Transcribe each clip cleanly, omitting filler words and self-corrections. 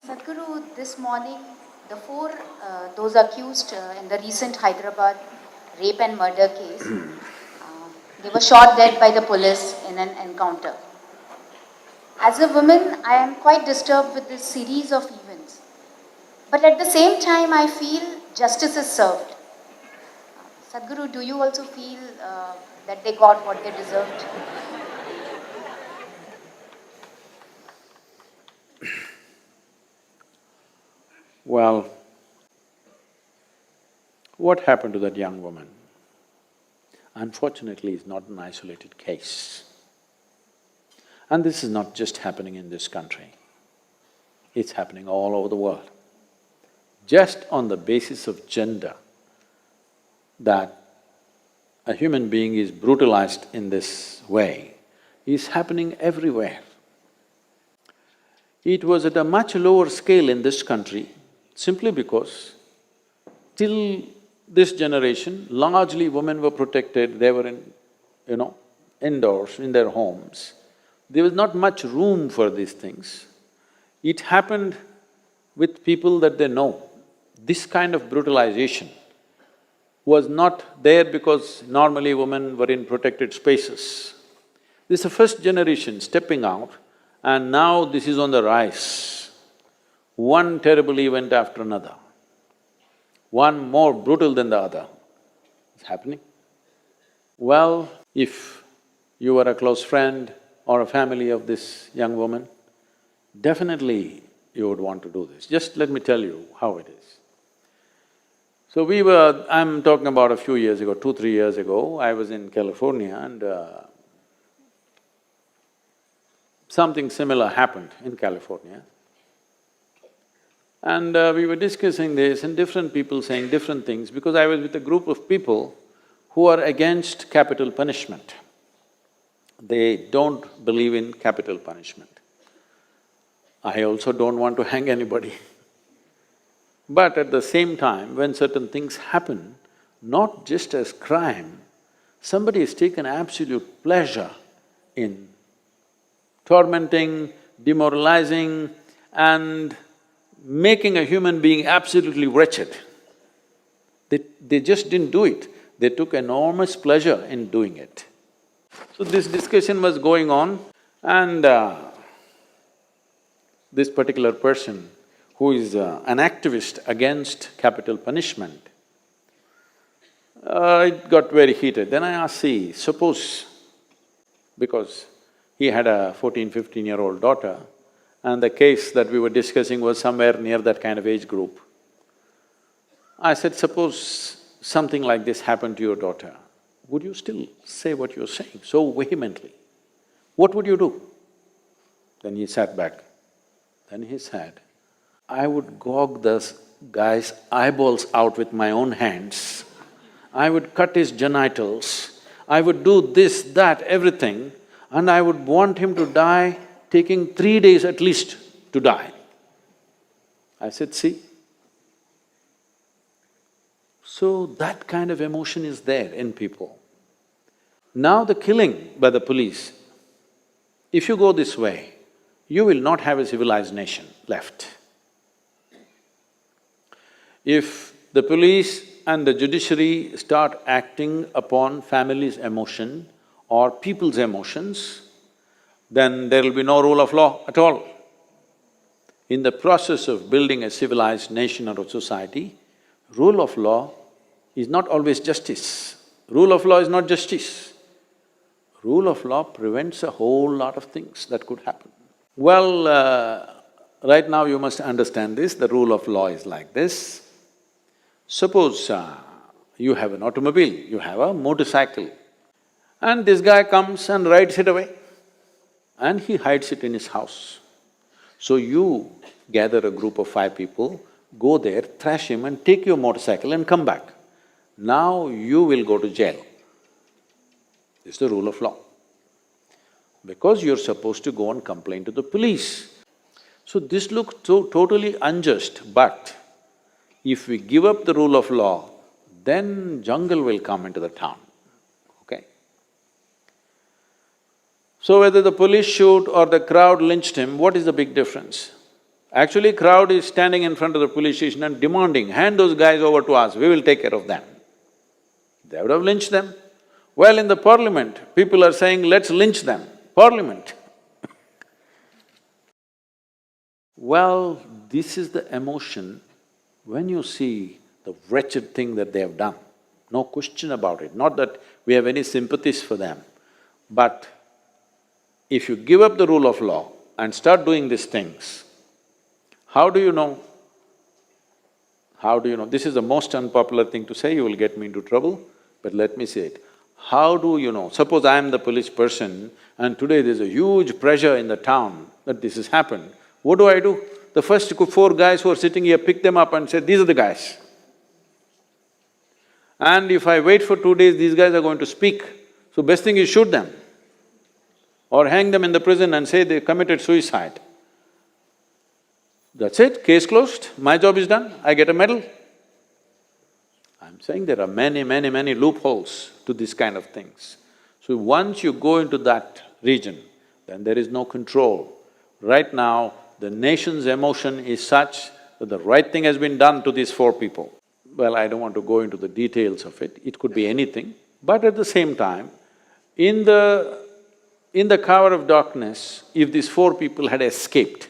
Sadhguru, this morning, those accused in the recent Hyderabad rape and murder case, they were shot dead by the police in an encounter. As a woman, I am quite disturbed with this series of events. But at the same time, I feel justice is served. Sadhguru, do you also feel that they got what they deserved? Well, what happened to that young woman? Unfortunately, is not an isolated case. And this is not just happening in this country, it's happening all over the world. Just on the basis of gender, that a human being is brutalized in this way is happening everywhere. It was at a much lower scale in this country simply because till this generation, largely women were protected, they were indoors, in their homes. There was not much room for these things. It happened with people that they know. This kind of brutalization was not there because normally women were in protected spaces. This is the first generation stepping out, and now this is on the rise. One terrible event after another, one more brutal than the other is happening. Well, if you were a close friend or a family of this young woman, definitely you would want to do this. Just let me tell you how it is. So I'm talking about a few years ago, 2-3 years ago, I was in California and something similar happened in California. And we were discussing this and different people saying different things because I was with a group of people who are against capital punishment. They don't believe in capital punishment. I also don't want to hang anybody. But at the same time, when certain things happen, not just as crime, somebody has taken absolute pleasure in tormenting, demoralizing and making a human being absolutely wretched. They just didn't do it, they took enormous pleasure in doing it. So this discussion was going on and this particular person who is an activist against capital punishment, it got very heated. Then I asked, see, suppose, because he had a 14-15-year-old daughter and the case that we were discussing was somewhere near that kind of age group. I said, suppose something like this happened to your daughter, would you still say what you're saying so vehemently? What would you do? Then he sat back. Then he said, I would gouge this guy's eyeballs out with my own hands, I would cut his genitals, I would do this, that, everything, and I would want him to die, taking 3 days at least to die. I said, see? So that kind of emotion is there in people. Now the killing by the police, if you go this way, you will not have a civilized nation left. If the police and the judiciary start acting upon families' emotion or people's emotions, then there will be no rule of law at all. In the process of building a civilized nation or a society, rule of law is not always justice. Rule of law is not justice. Rule of law prevents a whole lot of things that could happen. Well, right now you must understand this, the rule of law is like this. Suppose you have an automobile, you have a motorcycle, and this guy comes and rides it away and he hides it in his house. So you gather a group of 5 people, go there, thrash him and take your motorcycle and come back. Now you will go to jail. This is the rule of law. Because you're supposed to go and complain to the police. So this looks so totally unjust, but if we give up the rule of law, then jungle will come into the town, okay? So whether the police shoot or the crowd lynched him, what is the big difference? Actually, crowd is standing in front of the police station and demanding, hand those guys over to us, we will take care of them. They would have lynched them. Well, in the parliament, people are saying, let's lynch them. Parliament. Well, this is the emotion when you see the wretched thing that they have done. No question about it, not that we have any sympathies for them. But if you give up the rule of law and start doing these things, how do you know? How do you know? This is the most unpopular thing to say, you will get me into trouble, but let me say it. How do you know? Suppose I am the police person and today there's a huge pressure in the town that this has happened. What do? The first four guys who are sitting here pick them up and say, these are the guys. And if I wait for 2 days, these guys are going to speak. So best thing is shoot them or hang them in the prison and say they committed suicide. That's it, case closed, my job is done, I get a medal. I'm saying there are many loopholes to these kind of things. So once you go into that region, then there is no control. Right now, the nation's emotion is such that the right thing has been done to these four people. Well, I don't want to go into the details of it could be anything, but at the same time, in the cover of darkness, if these four people had escaped,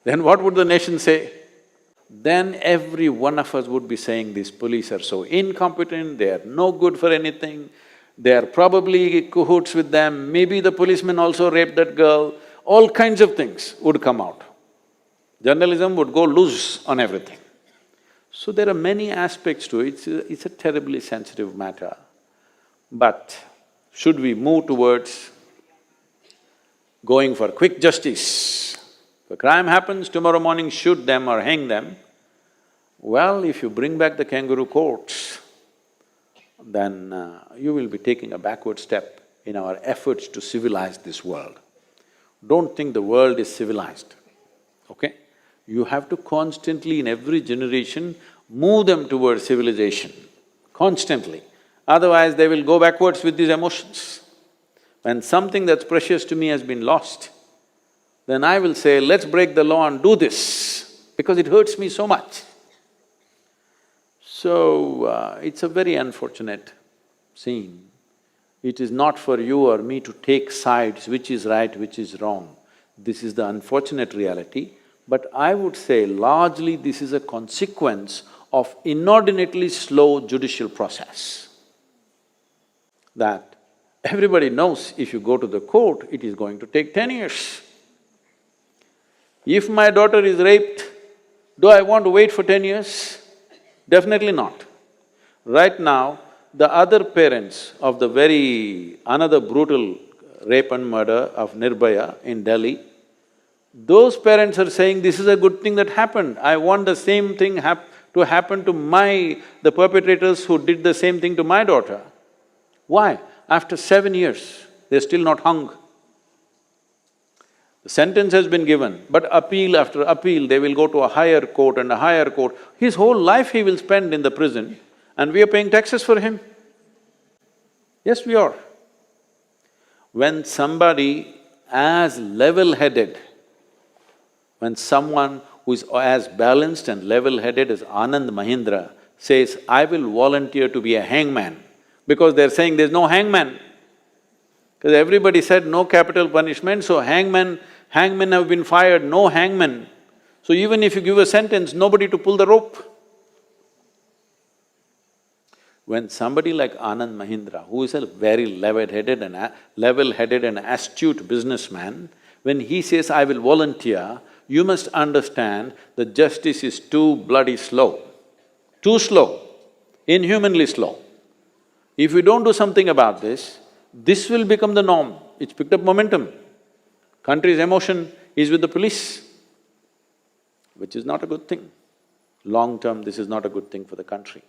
then what would the nation say? Then every one of us would be saying, these police are so incompetent, they are no good for anything, they are probably cahoots with them, maybe the policeman also raped that girl, all kinds of things would come out. Journalism would go loose on everything. So there are many aspects to it, it's a terribly sensitive matter. But should we move towards going for quick justice? If a crime happens, tomorrow morning shoot them or hang them. Well, if you bring back the kangaroo courts, then you will be taking a backward step in our efforts to civilize this world. Don't think the world is civilized, okay? You have to constantly, in every generation, move them towards civilization, constantly. Otherwise, they will go backwards with these emotions. When something that's precious to me has been lost, then I will say, let's break the law and do this, because it hurts me so much. So, it's a very unfortunate scene. It is not for you or me to take sides, which is right, which is wrong. This is the unfortunate reality, but I would say largely this is a consequence of inordinately slow judicial process. That everybody knows if you go to the court, it is going to take 10 years. If my daughter is raped, do I want to wait for 10 years? Definitely not. Right now, the other parents of the another brutal rape and murder of Nirbhaya in Delhi, those parents are saying, this is a good thing that happened, I want the same thing to happen to the perpetrators who did the same thing to my daughter. Why? After 7 years, they're still not hung. The sentence has been given, but appeal after appeal, they will go to a higher court and a higher court. His whole life he will spend in the prison and we are paying taxes for him. Yes, we are. When somebody as level-headed, when someone who is as balanced and level-headed as Anand Mahindra says, I will volunteer to be a hangman, because they're saying there's no hangman. Because everybody said no capital punishment, so hangmen have been fired, no hangman. So even if you give a sentence, nobody to pull the rope. When somebody like Anand Mahindra, who is a very level-headed and astute businessman, when he says, I will volunteer, you must understand that justice is too bloody slow, too slow, inhumanly slow. If we don't do something about this will become the norm. It's picked up momentum. Country's emotion is with the police, which is not a good thing. Long term, this is not a good thing for the country.